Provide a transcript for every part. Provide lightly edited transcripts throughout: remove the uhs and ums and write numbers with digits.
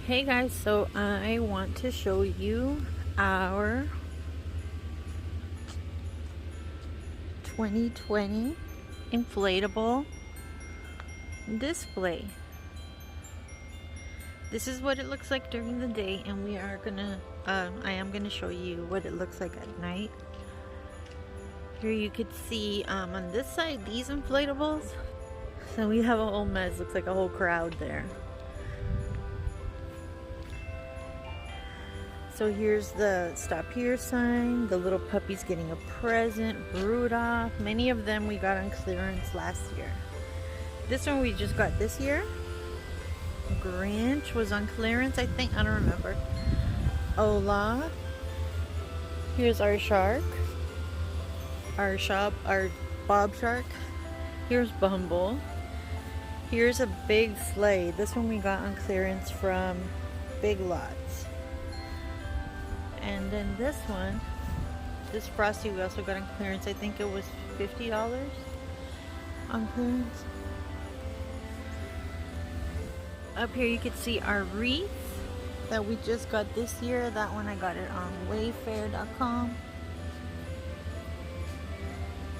Hey guys, so I want to show you our 2020 inflatable display. This is what it looks like during the day, and I am gonna show you what it looks like at night. Here you could see on this side these inflatables. So we have a whole mess, looks like a whole crowd there. So here's the stop here sign, the little puppy's getting a present, Rudolf. Many of them we got on clearance last year. This one we just got this year. Grinch was on clearance, I think, I don't remember. Olaf. Here's our shark. Our Bob Shark. Here's Bumble. Here's a big sleigh. This one we got on clearance from Big Lots. And then this one, this frosty, we also got on clearance. I think it was $50 on clearance. Up here you can see our wreath that we just got this year. That one I got it on wayfair.com.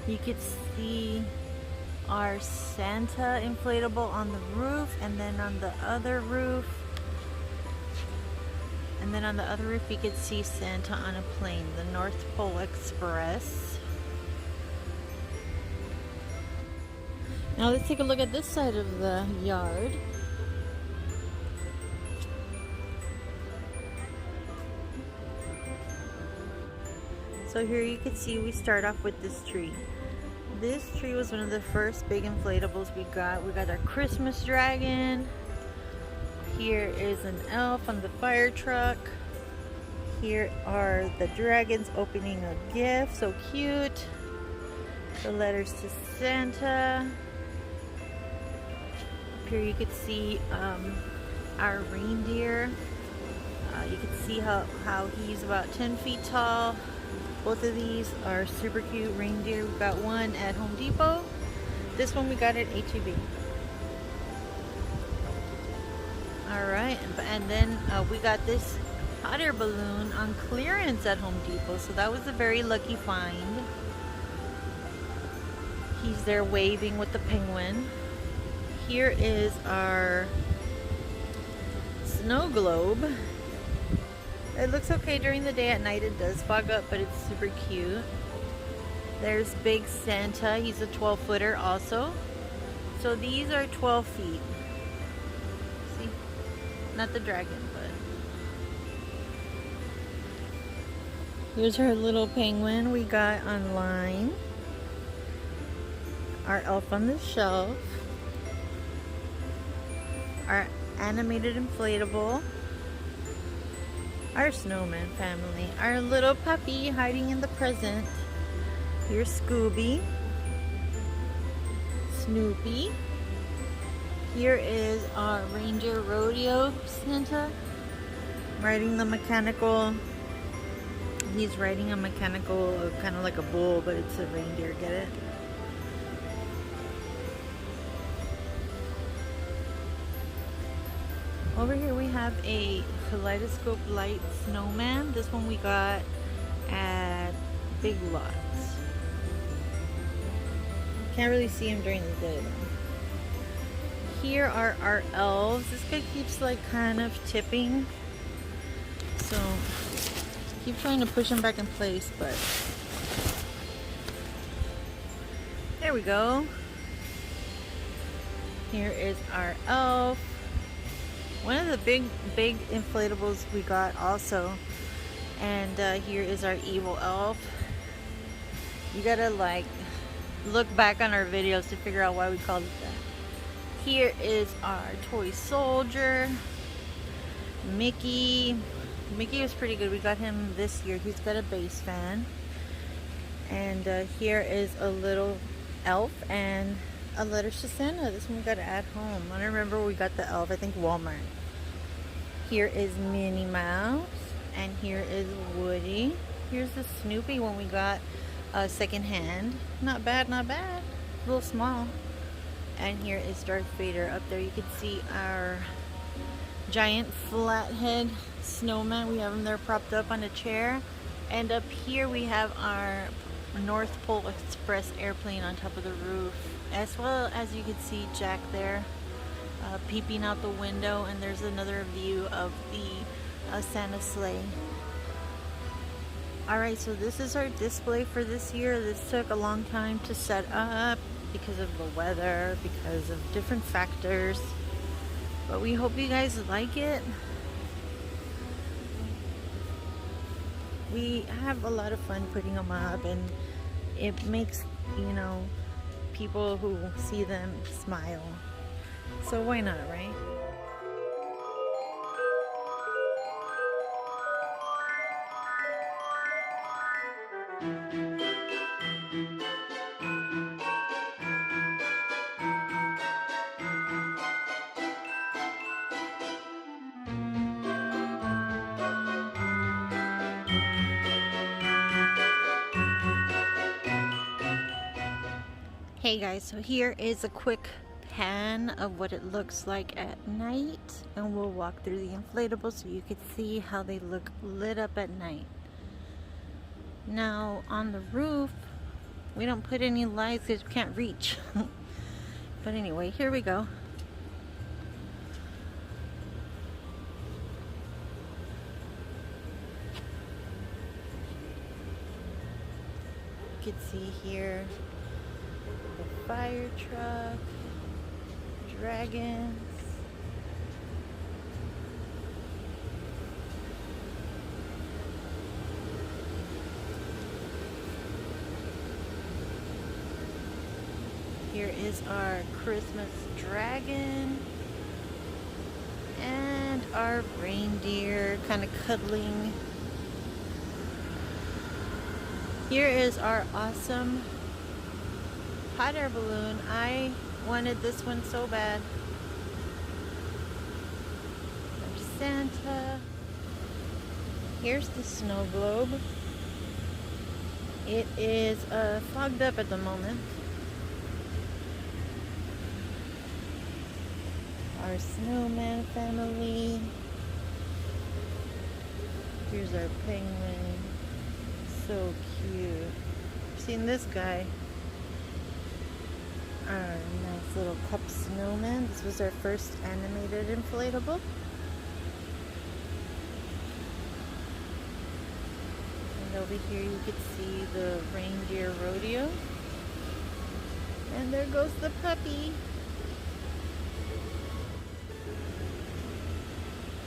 You could see our Santa inflatable on the roof, and then on the other roof. And then on the other roof you could see Santa on a plane, the North Pole Express. Now let's take a look at this side of the yard. So here you can see we start off with this tree. This tree was one of the first big inflatables we got. We got our Christmas dragon. Here is an elf on the fire truck. Here are the dragons opening a gift. So cute. The letters to Santa. Up here you could see our reindeer. You can see how he's about 10 feet tall. Both of these are super cute reindeer. We got one at Home Depot. This one we got at H-E-B. Alright, and then we got this hot air balloon on clearance at Home Depot, so that was a very lucky find. He's there waving with the penguin. Here is our snow globe. It looks okay during the day. At night it does fog up, but it's super cute. There's Big Santa. He's a 12-footer also. So these are 12 feet. See? Not the dragon, but here's our little penguin we got online. Our elf on the shelf. Our animated inflatable. Our snowman family. Our little puppy hiding in the present. Here's Scooby. Snoopy. Here is our reindeer rodeo Santa. Riding the mechanical. He's riding a mechanical, kind of like a bull, but it's a reindeer, get it? Over here we have a kaleidoscope light snowman. This one we got at Big Lots. Can't really see him during the day though. Here are our elves. This guy keeps like kind of tipping. So keep trying to push him back in place, but there we go. Here is our elf. One of the big inflatables we got also. And here is our evil elf. You gotta like look back on our videos to figure out why we called it that. Here is our toy soldier. Mickey. Mickey was pretty good. We got him this year. He's got a bass fan. And here is a little elf and a letters to Santa. This one we got at home. I don't remember where we got the elf. I think Walmart. Here is Minnie Mouse. And here is Woody. Here's the Snoopy one we got second hand. Not bad, not bad. A little small. And here is Darth Vader. Up there you can see our giant flathead snowman. We have him there propped up on a chair. And up here we have our North Pole Express airplane on top of the roof. As well as you can see Jack there peeping out the window, and there's another view of the Santa sleigh. Alright, so this is our display for this year. This took a long time to set up because of the weather, because of different factors. But we hope you guys like it. We have a lot of fun putting them up, and it makes, you know, people who see them smile. So why not, right? Hey guys, so here is a quick pan of what it looks like at night, and we'll walk through the inflatables so you can see how they look lit up at night. Now on the roof, we don't put any lights because we can't reach. But anyway, here we go. You can see here the fire truck, dragons. Here is our Christmas dragon and our reindeer kind of cuddling. Here is our awesome hot air balloon. I wanted this one so bad. There's Santa. Here's the snow globe. It is fogged up at the moment. Our snowman family. Here's our penguin. So cute. Seen this guy? Our nice little cup snowman. This was our first animated inflatable. And over here you could see the reindeer rodeo. And there goes the puppy.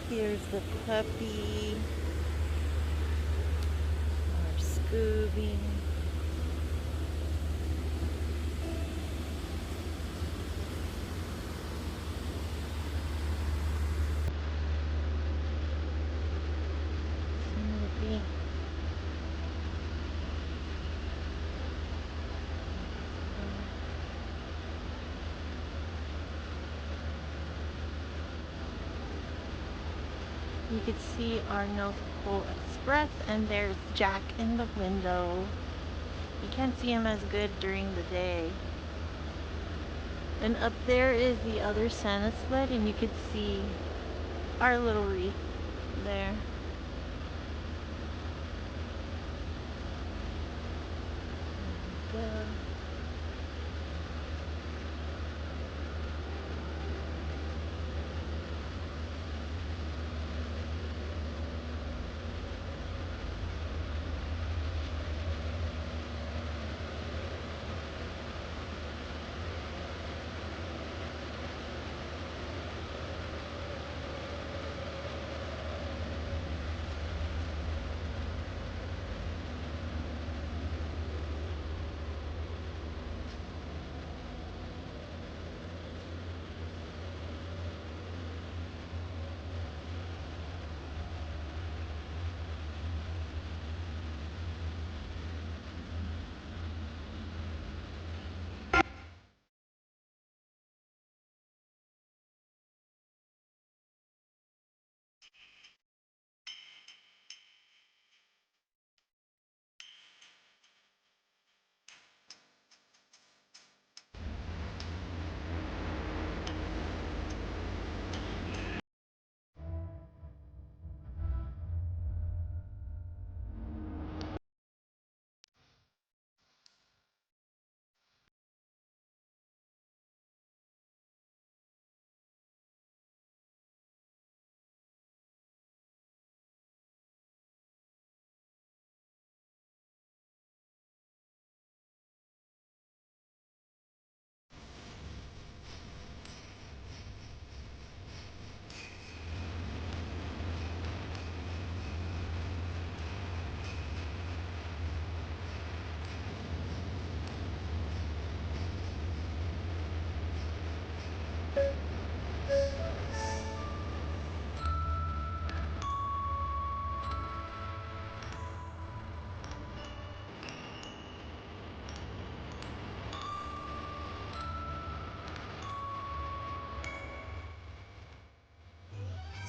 Here's the puppy. Our Scooby. Snoopy. You can see our North Pole Express, and there's Jack in the window. You can't see him as good during the day. And up there is the other Santa sled, and you could see our little wreath there. There we go.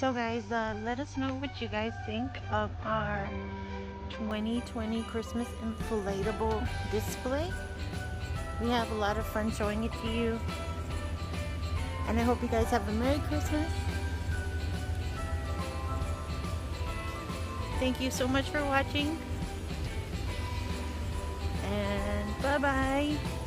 So guys, let us know what you guys think of our 2020 Christmas inflatable display. We have a lot of fun showing it to you. And I hope you guys have a Merry Christmas. Thank you so much for watching. And bye-bye.